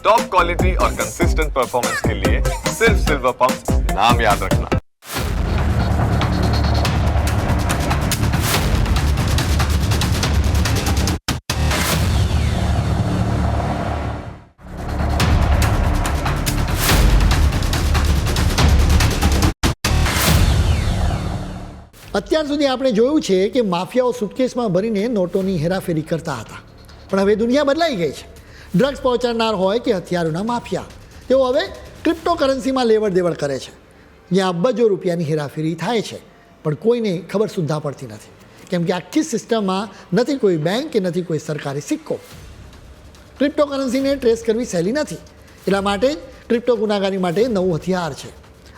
Top quality और consistent performance के लिए सिर्फ सिल्वर पंप नाम याद रखना। અત્યાર સુધી આપણે જોયું છે કે માફિયાઓ સુટકેસમાં ભરીને નોટોની હેરાફેરી કરતા હતા, પણ હવે દુનિયા બદલાઈ ગઈ છે. ડ્રગ્સ પહોંચાડનાર હોય કે હથિયારોના માફિયા, તેઓ હવે ક્રિપ્ટોકરન્સીમાં લેવડ દેવડ કરે છે, જ્યાં અબજો રૂપિયાની હેરાફેરી થાય છે, પણ કોઈને ખબર સુદ્ધા પડતી નથી, કેમ કે આખી સિસ્ટમમાં નથી કોઈ બેંક કે નથી કોઈ સરકારી સિક્કો. ક્રિપ્ટોકરન્સીને ટ્રેસ કરવી સહેલી નથી, એટલા માટે જ ક્રિપ્ટો ગુનાગારી માટે નવું હથિયાર છે.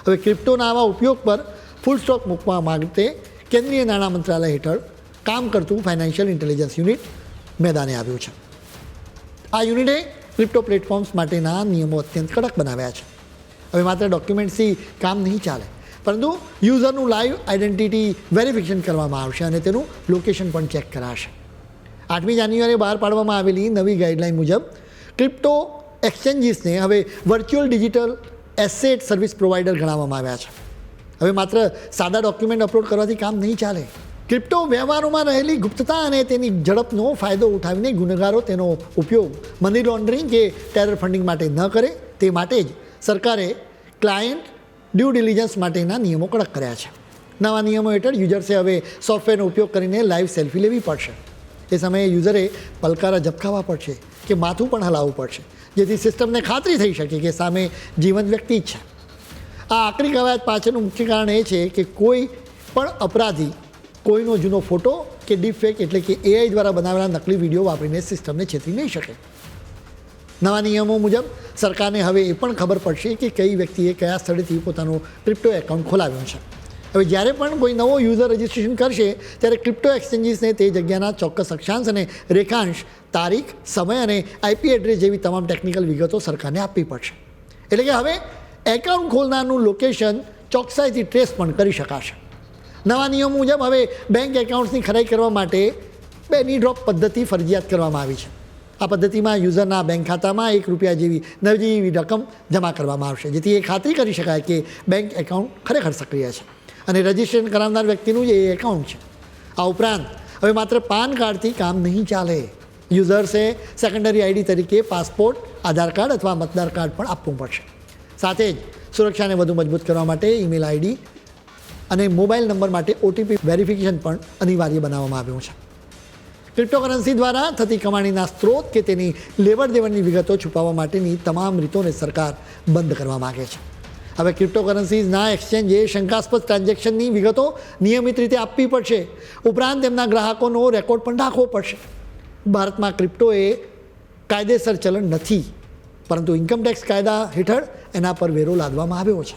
હવે ક્રિપ્ટોના આવા ઉપયોગ પર ફૂલ સ્ટોપ મૂકવા માટે કેન્દ્રીય નાણાં મંત્રાલય હેઠળ કામ કરતું ફાઇનાન્શિયલ ઇન્ટેલિજન્સ યુનિટ મેદાને આવ્યું છે. આ યુનિટે ક્રિપ્ટો પ્લેટફોર્મ્સ માટેના નિયમો અત્યંત કડક બનાવ્યા છે. હવે માત્ર ડોક્યુમેન્ટ્સથી કામ નહીં ચાલે, પરંતુ યુઝરનું લાઈવ આઈડેન્ટિટી વેરિફિકેશન કરવામાં આવશે અને તેનું લોકેશન પણ ચેક કરાશે. 8મી જાન્યુઆરીએ બહાર પાડવામાં આવેલી નવી ગાઈડલાઇન મુજબ ક્રિપ્ટો એક્સચેન્જીસને હવે virtual digital asset service provider ગણાવવામાં આવ્યા છે. હવે માત્ર સાદા ડોક્યુમેન્ટ અપલોડ કરવાથી કામ નહીં ચાલે. ક્રિપ્ટો વ્યવહારોમાં રહેલી ગુપ્તતા અને તેની ઝડપનો ફાયદો ઉઠાવીને ગુનેગારો તેનો ઉપયોગ મની લોન્ડરિંગ કે ટેરર ફંડિંગ માટે ન કરે, તે માટે જ સરકારે ક્લાયન્ટ ડ્યુ ડિલિજન્સ માટેના નિયમો કડક કર્યા છે. નવા નિયમો હેઠળ યુઝર્સે હવે સોફ્ટવેરનો ઉપયોગ કરીને લાઈવ સેલ્ફી લેવી પડશે. એ સમયે યુઝરે પલકારા ઝબકાવવા પડશે કે માથું પણ હલાવવું પડશે, જેથી સિસ્ટમને ખાતરી થઈ શકે કે સામે જીવંત વ્યક્તિ જ છે. આ આકરી કવાયત પાછળનું મુખ્ય કારણ એ છે કે કોઈ પણ અપરાધી કોઈનો જૂનો ફોટો કે ડીપફેક એટલે કે એઆઈ દ્વારા બનાવેલા નકલી વિડીયો વાપરીને સિસ્ટમને છેતરી નહીં શકે. નવા નિયમો મુજબ સરકારને હવે એ પણ ખબર પડશે કે કઈ વ્યક્તિએ કયા સ્થળેથી પોતાનું ક્રિપ્ટો એકાઉન્ટ ખોલાવ્યું છે. હવે જ્યારે પણ કોઈ નવો યુઝર રજિસ્ટ્રેશન કરશે, ત્યારે ક્રિપ્ટો એક્સચેન્જીસને તે જગ્યાના ચોક્કસ અક્ષાંશ અને રેખાંશ, તારીખ, સમય અને આઈપી એડ્રેસ જેવી તમામ ટેકનિકલ વિગતો સરકારને આપવી પડશે. એટલે કે હવે એકાઉન્ટ ખોલનારનું લોકેશન ચોકસાઈથી ટ્રેસ પણ કરી શકાશે. નવા નિયમો મુજબ હવે બેંક એકાઉન્ટ્સની ખરાઈ કરવા માટે પેની ડ્રોપ પદ્ધતિ ફરજિયાત કરવામાં આવી છે. આ પદ્ધતિમાં યુઝરના બેંક ખાતામાં ₹1 જેવી નજીવી રકમ જમા કરવામાં આવશે, જેથી એ ખાતરી કરી શકાય કે બેંક એકાઉન્ટ ખરેખર સક્રિય છે અને રજિસ્ટ્રેશન કરાવનાર વ્યક્તિનું જ એ એકાઉન્ટ છે. આ ઉપરાંત હવે માત્ર પાન કાર્ડથી કામ નહીં ચાલે. યુઝર્સે સેકન્ડરી આઈડી તરીકે પાસપોર્ટ, આધાર કાર્ડ અથવા મતદાર કાર્ડ પણ આપવું પડશે. સાથે જ સુરક્ષાને વધુ મજબૂત કરવા માટે ઈમેલ આઈડી અને મોબાઈલ નંબર માટે ઓટીપી વેરિફિકેશન પણ અનિવાર્ય બનાવવામાં આવ્યું છે. ક્રિપ્ટોકરન્સી દ્વારા થતી કમાણીના સ્ત્રોત કે તેની લેવડ દેવડની વિગતો છુપાવવા માટેની તમામ રીતોને સરકાર બંધ કરવા માગે છે. હવે ક્રિપ્ટોકરન્સીઝના એક્સચેન્જે શંકાસ્પદ ટ્રાન્ઝેક્શનની વિગતો નિયમિત રીતે આપવી પડશે. ઉપરાંત તેમના ગ્રાહકોનો રેકોર્ડ પણ રાખવો પડશે. ભારતમાં ક્રિપ્ટો એ કાયદેસર ચલણ નથી, પરંતુ ઇન્કમટેક્સ કાયદા હેઠળ એના પર વેરો લાદવામાં આવ્યો છે.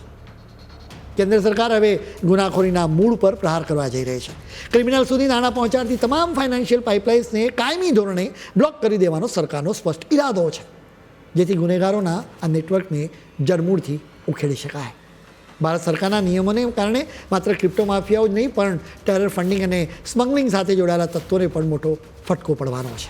કેન્દ્ર સરકાર હવે ગુનાખોરીના મૂળ પર પ્રહાર કરવા જઈ રહી છે. ક્રિમિનલ સુધી નાણાં પહોંચાડતી તમામ ફાઇનાન્શિયલ પાઇપલાઇન્સને કાયમી ધોરણે બ્લોક કરી દેવાનો સરકારનો સ્પષ્ટ ઇરાદો છે, જેથી ગુનેગારોના આ નેટવર્કને જડમૂળથી ઉખેડી શકાય. ભારત સરકારના નિયમોને કારણે માત્ર ક્રિપ્ટો માફિયાઓ જ નહીં, પણ ટેરર ફંડિંગ અને સ્મગલિંગ સાથે જોડાયેલા તત્વોને પણ મોટો ફટકો પડવાનો છે.